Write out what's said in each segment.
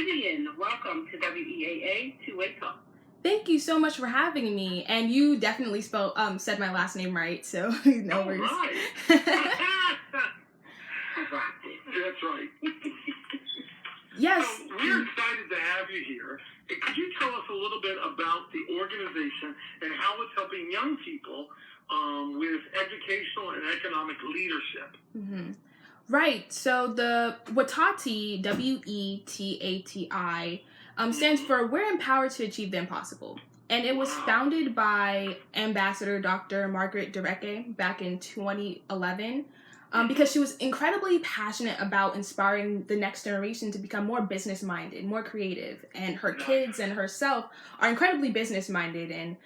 Vivian, welcome to WEAA Two-Way Talk. Thank you so much for having me. And you definitely said my last name right, so no worries. Right. That's right. Yes. So we're excited to have you here. Could you tell us a little bit about the organization and how it's helping young people with educational and economic leadership? Mm-hmm. Right. So the WETATi, WETATi, stands for We're Empowered to Achieve the Impossible. And it was founded by Ambassador Dr. Margaret Dureke back in 2011 because she was incredibly passionate about inspiring the next generation to become more business-minded, more creative. And her kids and herself are incredibly business-minded. And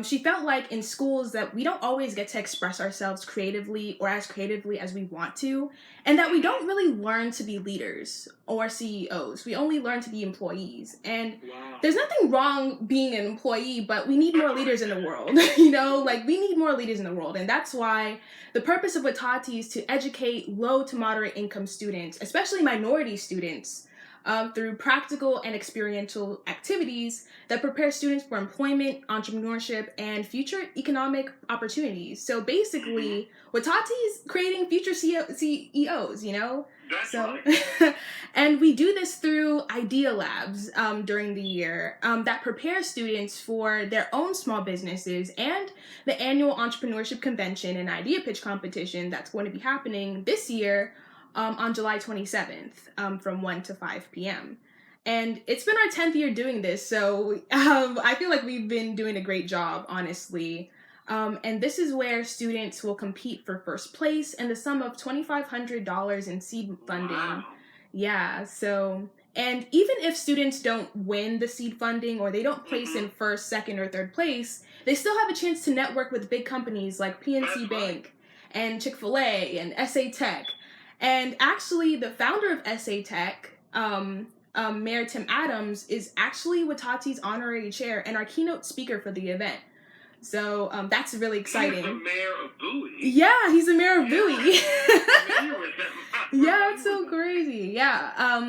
she felt like in schools that we don't always get to express ourselves creatively or as creatively as we want to, and that we don't really learn to be leaders or CEOs. We only learn to be employees. And there's nothing wrong being an employee, but we need more leaders in the world. We need more leaders in the world. And that's why the purpose of WETATi is to educate low to moderate income students, especially minority students, through practical and experiential activities that prepare students for employment, entrepreneurship, and future economic opportunities. So basically, WETATi is creating future CEOs, That's right. right. And we do this through idea labs during the year that prepare students for their own small businesses and the annual entrepreneurship convention and idea pitch competition that's going to be happening this year on July 27th from 1 to 5 p.m. And it's been our 10th year doing this, so I feel like we've been doing a great job, honestly. And this is where students will compete for first place and the sum of $2,500 in seed funding. Wow. Yeah, so, and even if students don't win the seed funding or they don't place in first, second, or third place, they still have a chance to network with big companies like PNC Bank and Chick-fil-A and SA Tech. And actually, the founder of SA Tech, Mayor Tim Adams, is actually WETATi's honorary chair and our keynote speaker for the event. So that's really exciting. He's the mayor of Bowie. Yeah, he's the mayor of Bowie. Yeah, it's so cool. crazy. Yeah.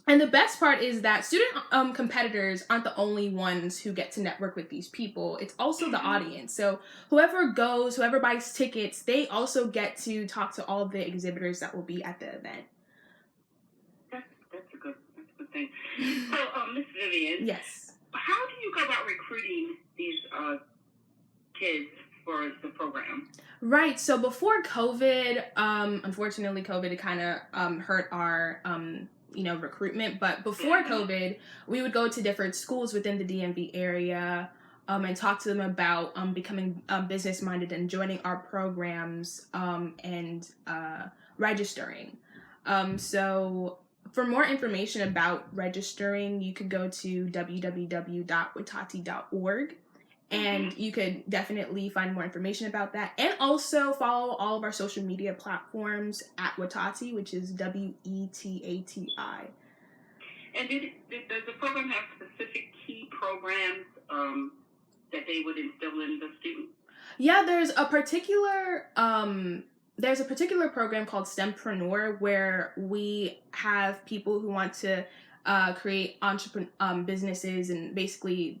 And the best part is that student competitors aren't the only ones who get to network with these people. It's also the audience. So whoever buys tickets, they also get to talk to all of the exhibitors that will be at the event. That's a good thing. So, Miss Vivian. Yes. How do you go about recruiting these kids for the program? Right. So before COVID, unfortunately, COVID kind of hurt our recruitment. But before COVID, we would go to different schools within the DMV area and talk to them about becoming business-minded and joining our programs and registering. So for more information about registering, you could go to www.wetati.org. And you could definitely find more information about that. And also follow all of our social media platforms at WETATi, which is WETATi. And does the program have specific key programs that they would instill in the students? Yeah, there's a particular program called Stempreneur where we have people who want to create businesses and basically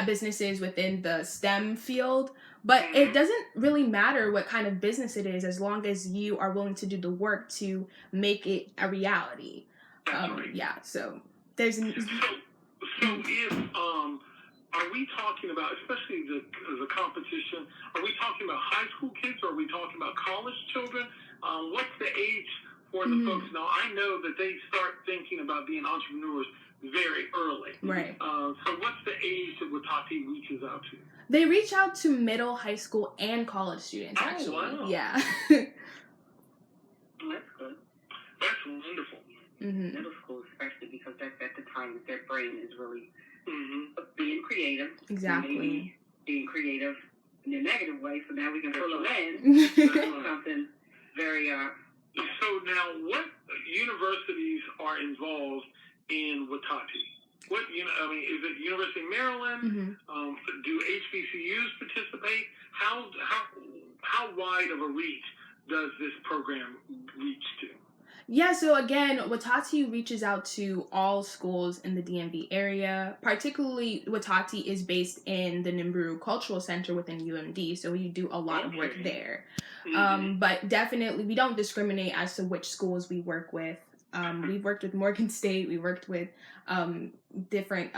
businesses within the STEM field, but it doesn't really matter what kind of business it is as long as you are willing to do the work to make it a reality. Yeah, so there's... So if, are we talking about, especially the competition, are we talking about high school kids or are we talking about college children? What's the age for the folks? Now, I know that they start thinking about being entrepreneurs very early. Right. So what's the age that WETATi reaches out to? They reach out to middle, high school, and college students, actually. Wow. Yeah. That's good. That's wonderful. Middle school, especially because that's at the time that their brain is really being creative. Exactly. Being creative in a negative way, so now we can pull them in something very... So now, what universities are involved in WETATi? Is it University of Maryland? Do HBCUs participate? How wide of a reach does this program reach to? Yeah, so again, WETATi reaches out to all schools in the DMV area. Particularly, WETATi is based in the Nimburu Cultural Center within UMD, so we do a lot of work there. But definitely, we don't discriminate as to which schools we work with. We've worked with Morgan State, we worked with different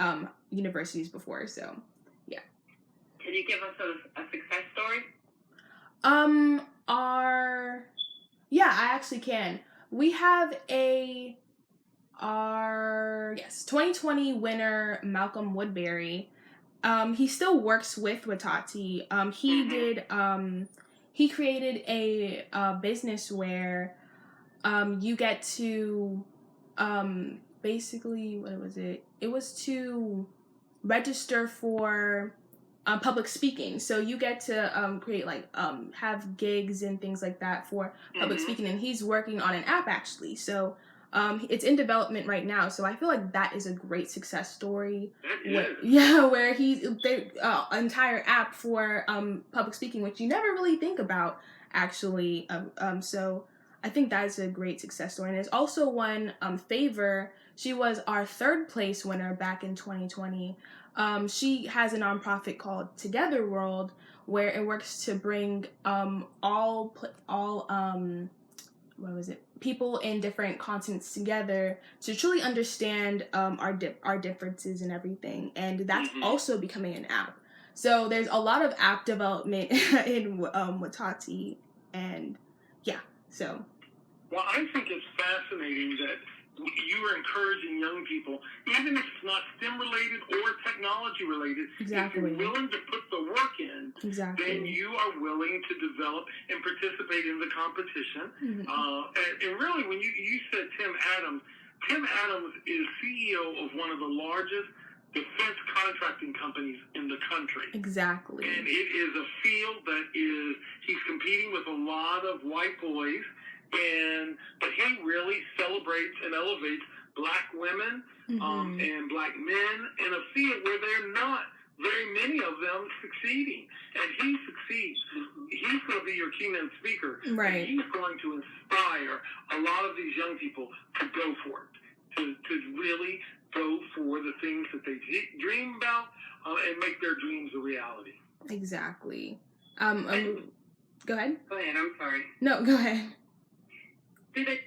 universities before, so yeah. Can you give us a success story? Yeah, I actually can. We have our 2020 winner, Malcolm Woodbury. He still works with WETATi. He created a business where you get to basically, what was it? It was to register for public speaking. So you get to create have gigs and things like that for public speaking, and he's working on an app actually. So it's in development right now. So I feel like that is a great success story. Where he's entire app for public speaking, which you never really think about actually. So I think that is a great success story. And there's also one Favor. She was our 3rd place winner back in 2020. She has a nonprofit called Together World, where it works to bring people in different continents together to truly understand our differences and everything. And that's also becoming an app. So there's a lot of app development in WETATi, and yeah, so. Well, I think it's fascinating that you are encouraging young people, even if it's not STEM related or technology related, exactly. If you're willing to put the work in, then you are willing to develop and participate in the competition. And really, when you said Tim Adams is CEO of one of the largest defense contracting companies in the country. Exactly. And it is a field that he's competing with a lot of white boys. But he really celebrates and elevates Black women and Black men in a field where there are not very many of them succeeding. And he succeeds. He's going to be your keynote speaker. Right. And he's going to inspire a lot of these young people to go for it, to really go for the things that they dream about and make their dreams a reality. Exactly. Go ahead. Go ahead, I'm sorry. No, go ahead. Do the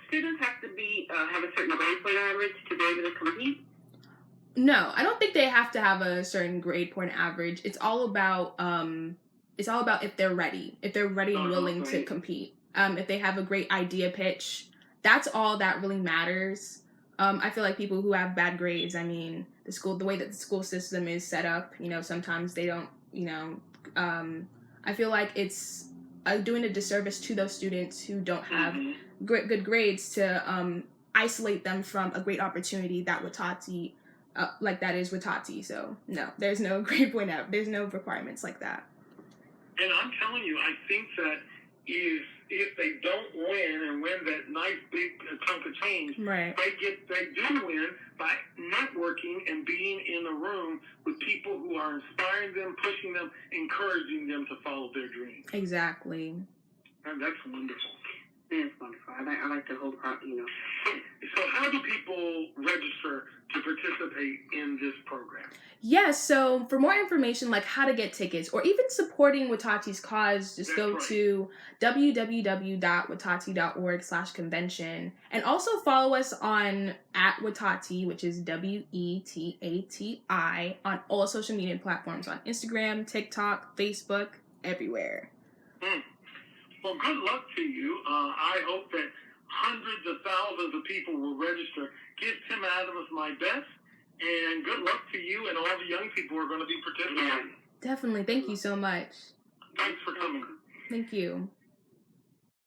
students have to have a certain grade point average to be able to compete? No, I don't think they have to have a certain grade point average. It's all about if they're ready. If they're ready and willing to compete. If they have a great idea pitch, that's all that really matters. I feel like people who have bad grades, I mean, the way that the school system is set up, sometimes they don't, I feel like it's doing a disservice to those students who don't have good grades to isolate them from a great opportunity that WETATi, that is WETATi. So no, there's no grade point out. There's no requirements like that. And I'm telling you, I think that if they don't win and win that nice big chunk of change, right. they do win by networking and being in a room with people who are inspiring them, pushing them, encouraging them to follow their dreams. Exactly. And that's wonderful. It's wonderful. I like the whole part, So how do people register to participate in this program? Yes, so for more information like how to get tickets or even supporting WETATi's cause, just go to www.wetati.org/convention, and also follow us on @WETATi, which is WETATI, on all social media platforms, on Instagram, TikTok, Facebook, everywhere. Well, good luck to you. I hope that hundreds of thousands of people will register. Give Tim Adams my best. And good luck to you and all the young people who are going to be participating. Definitely. Thank you so much. Thanks for coming. Thank you.